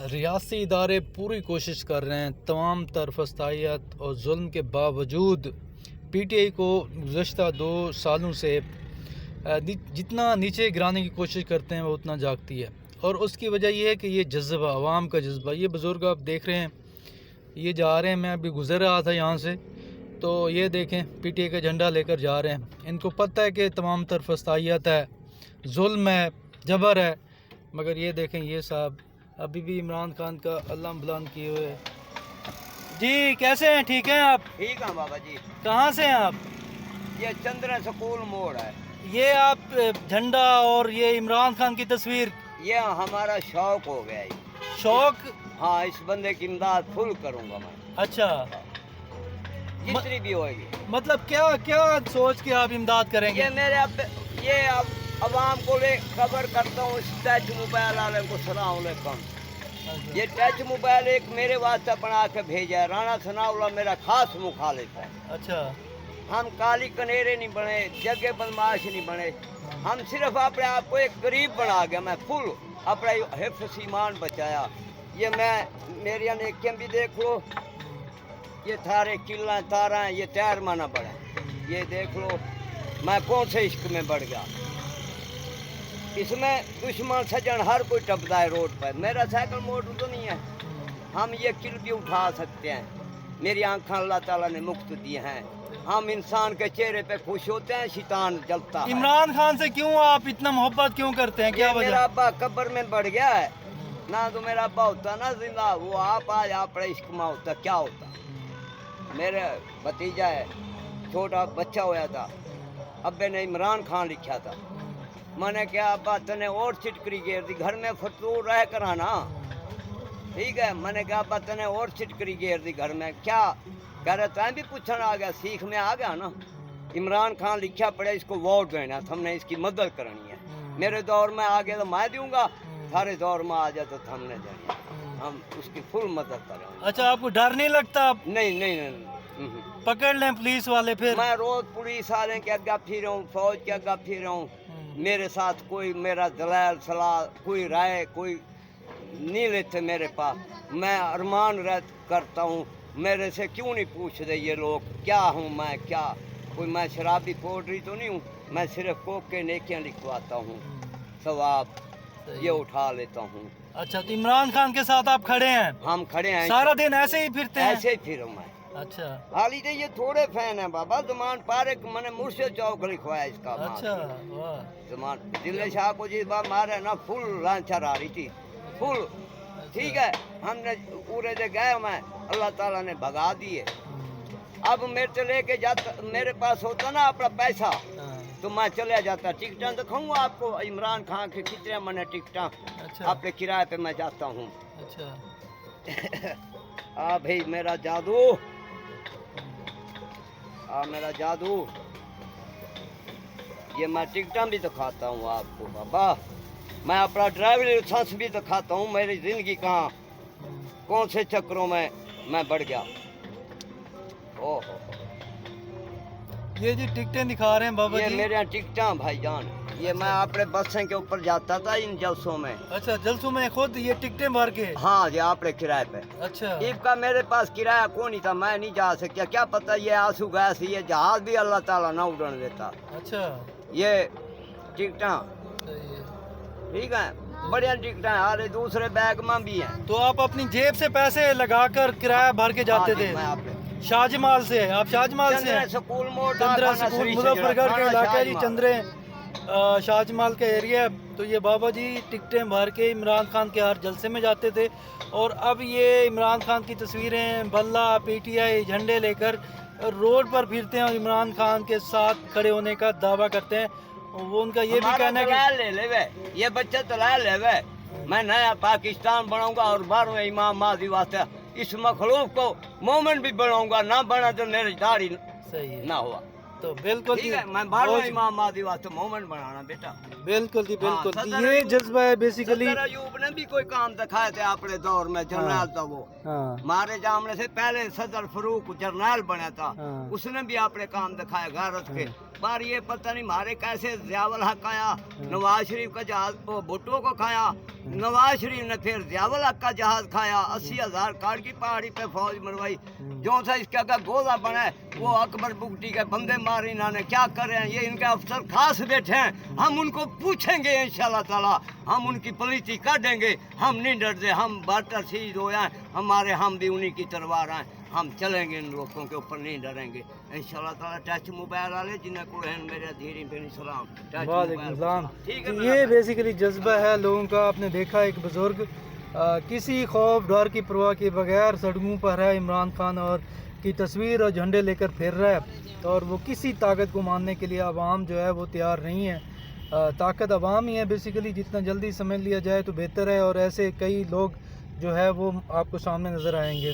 रियासी इदारे पूरी कोशिश कर रहे हैं तमाम तरफस्तायत और जुल्म के बावजूद पीटीआई को गुज़श्ता 2 सालों से जितना नीचे गिराने की कोशिश करते हैं वो उतना जागती है। और उसकी वजह यह है कि ये जज्बा, आवाम का जज्बा, ये बुज़ुर्ग आप देख रहे हैं, ये जा रहे हैं। मैं अभी गुज़र रहा था यहाँ से, तो ये देखें पीटीआई का झंडा लेकर जा रहे हैं। इनको पता है कि तमाम तरफस्तायत है, जुल्म है, जबर है, मगर ये देखें ये साहब अभी भी इमरान खान का अल्लाह बुलंद किए हुए। जी कैसे हैं? ठीक हैं आप? ठीक है बाबा जी। कहाँ से हैं आप? ये चंद्र स्कूल मोड़ है। ये आप झंडा और ये इमरान खान की तस्वीर, ये हमारा शौक हो गया है। शौक? हाँ, इस बंदे की इमदाद फुल करूंगा मैं। अच्छा, जितनी भी होगी। मतलब क्या क्या सोच के आप इमदाद करेंगे? ये अब अवाम को ले खबर करता हूँ। इस टच मोबाइल वाले को सलाम अलैकुम। ये टच मोबाइल एक मेरे वास्ते बना के भेजा है। राणा सनाउल्ला मेरा खास मुखालिफ है। अच्छा, हम काली कनेरे नहीं बने, जगह बदमाश नहीं बने। हम सिर्फ अपने आप को एक गरीब बना गया। मैं फुल अपना हिफ्ज़ ईमान बचाया। ये मैं मेरी नेकियां भी देख लो, ये थारे किला तारा हैं, ये टायर माना बड़ा। ये देख लो मैं कौन से इश्क में बढ़ गया। इसमें दुश्मन सज्जन हर कोई टपता है रोड पर। मेरा साइकिल मोटर तो नहीं है, हम ये किल भी उठा सकते हैं। मेरी आंखें अल्लाह ताला ने मुफ्त दी हैं। हम इंसान के चेहरे पे खुश होते हैं, शैतान जलता है। इमरान खान से क्यों आप इतना मोहब्बत क्यों करते हैं? क्या वजह? मेरा अब्बा कब्र में बढ़ गया है ना, तो मेरा अब्बा होता ना जिंदा, वो आप आज आप इश्क में होता क्या होता। मेरे भतीजा है, छोटा बच्चा होया था, अब्बे ने इमरान खान लिखा था। मैंने क्या अब्बा तने और चिटकरी घेर दी, घर में फतूर रह कर आना, ठीक है। मैंने कहा अब्बा तने और चिटकरी घेर दी घर में, क्या कह रहे तैं भी पूछना आ गया, सीख में आ गया ना। इमरान खान लिखा पड़े, इसको वोट देना, हमने इसकी मदद करनी है। मेरे दौर में आ गया तो मैं दूंगा, थारे दौर में आ जाए तो हमने देनी है। हम उसकी फुल मदद करेंगे। अच्छा, आपको डर नहीं लगता? नहीं नहीं, नहीं। पकड़ लें पुलिस वाले फिर? मैं रोज पुलिस वाले के आगे फिर हूँ, फौज के आगे फिर हूँ। मेरे साथ कोई मेरा दलाल सलाह कोई राय कोई नहीं लेते मेरे पास। मैं अरमान करता हूँ, मेरे से क्यों नहीं पूछते ये लोग क्या हूँ मैं, क्या कोई मैं शराबी पोडरी तो नहीं हूँ। मैं सिर्फ कोक के नेकियाँ लिखवाता हूँ, सवाब ये उठा लेता हूँ। अच्छा, तो इमरान खान के साथ आप खड़े हैं? हम खड़े हैं, सारा दिन ऐसे ही फिरते हैं? ऐसे ही फिर मैं। अच्छा, हाली तो ये थोड़े फैन है बाबा। जमान पारेक मैंने मुर्शिद चौक लिखवाया इसका। अच्छा, वाह। जमान दिल्ली शाह को जिस बार मारे ना, फुल लांछर आ रही थी, फुल। ठीक है, हमने पूरे दे गए, मैं अल्लाह ताला ने भगा दिए। अब मेरे से लेके जाता, मेरे पास होता ना अपना पैसा तो मैं चले जाता। टिकटा दिखाऊंगा आपको, इमरान खान के कितने मैंने टिकटा अपने किराए पे मैं जाता हूँ। अच्छा भाई मेरा जादू, मेरा जादू, ये मैं टिकटा भी दिखाता हूँ आपको बाबा। मैं अपना ड्राइवरी लाइसेंस भी दिखाता हूँ। मेरी जिंदगी कहाँ कौन से चक्रों में मैं बढ़ गया। ओहो, ये जी टिकटें दिखा रहे हैं बाबा ये जी? मेरे यहाँ टिकटा भाईजान। ये मैं अपने बसों के ऊपर जाता था इन जलसों में। अच्छा, जलसों में खुद ये टिकटें भर के? हाँ, ये आपने किराए पे। अच्छा, इसका मेरे पास किराया कौन ही था, मैं नहीं जा सकता। क्या पता ये आंसू गैस ये जहाज भी अल्लाह ताला ना उड़न देता। अच्छा, ये टिकटा ठीक है, बढ़िया टिकटा है। अरे दूसरे बैग में भी हैं। तो आप अपनी जेब से पैसे लगाकर किराया भर के जाते थे? मैं आपने शाहजमाल से? आप शाहजमाल से हैं? स्कूल मोड़, चंद्रा स्कूल मुजफ्फरगढ़ का इलाका जी, चंद्रे शाहजमाल का एरिया। तो ये बाबा जी टिकटें भर के इमरान खान के हर जलसे में जाते थे। और अब ये इमरान खान की तस्वीरें, बल्ला, पीटीआई झंडे लेकर रोड पर फिरते हैं और इमरान खान के साथ खड़े होने का दावा करते हैं। वो उनका ये भी कहना है कि ले वे ये बच्चे तो ले वे, मैं नया पाकिस्तान बनाऊंगा और 12वें इमाम माजी वास्ते इस मखलूक को मोमेंट भी बनाऊंगा। ना बना तो मेरी दाढ़ी सही है ना हुआ तो बिल्कुल ठीक है। मैं 12वें इमाम माजी वास्ते मोमेंट बनाना बेटा। बिल्कुल जी, बिल्कुल। हाँ, ये जज्बा है बेसिकली। अयूब ने भी कोई काम दिखाए थे अपने दौर में, जर्नल था वो। मारे जामने से पहले सदर फरूक जर्नल बना था। उसने भी अपने काम दिखाए गैरत के। बार ये पता नहीं मारे कैसे जियाउल हक आया, नवाज शरीफ का जहाज को भुट्टो को खाया, नवाज शरीफ ने फिर जियाउल हक का जहाज खाया, 80,000 कार्ड की पहाड़ी पे फौज मरवाई, जो सा इसका का गोला बना है वो अकबर बुगटी के बंदे मारे इन्होंने, क्या कर रहे हैं ये इनके अफसर खास बैठे हैं, हम उनको पूछेंगे इंशाल्लाह ताला, हम उनकी पॉलिसी काटेंगे, हम नहीं डरते, हम बहत्तर शहीद हो हैं हमारे, हम भी उन्हीं की तरवार हैं, हम चलेंगे इन लोगों के ऊपर नहीं डरेंगे इंशाल्लाह ताला। टच मोबाइल वाले जिन्हें को हैं मेरे धीरे धीरे सलाम, वालेकुम सलाम। ठीक है, तो ये बेसिकली जज्बा है लोगों का। आपने देखा एक बुजुर्ग किसी खौफ डर की परवाह के बगैर सड़कों पर है, इमरान खान और की तस्वीर और झंडे लेकर फिर रहा है, और वो किसी ताकत को मानने के लिए आवाम जो है वो तैयार नहीं है। ताकत आवाम ही है बेसिकली, जितना जल्दी समझ लिया जाए तो बेहतर है, और ऐसे कई लोग जो है वो आपको सामने नज़र आएंगे।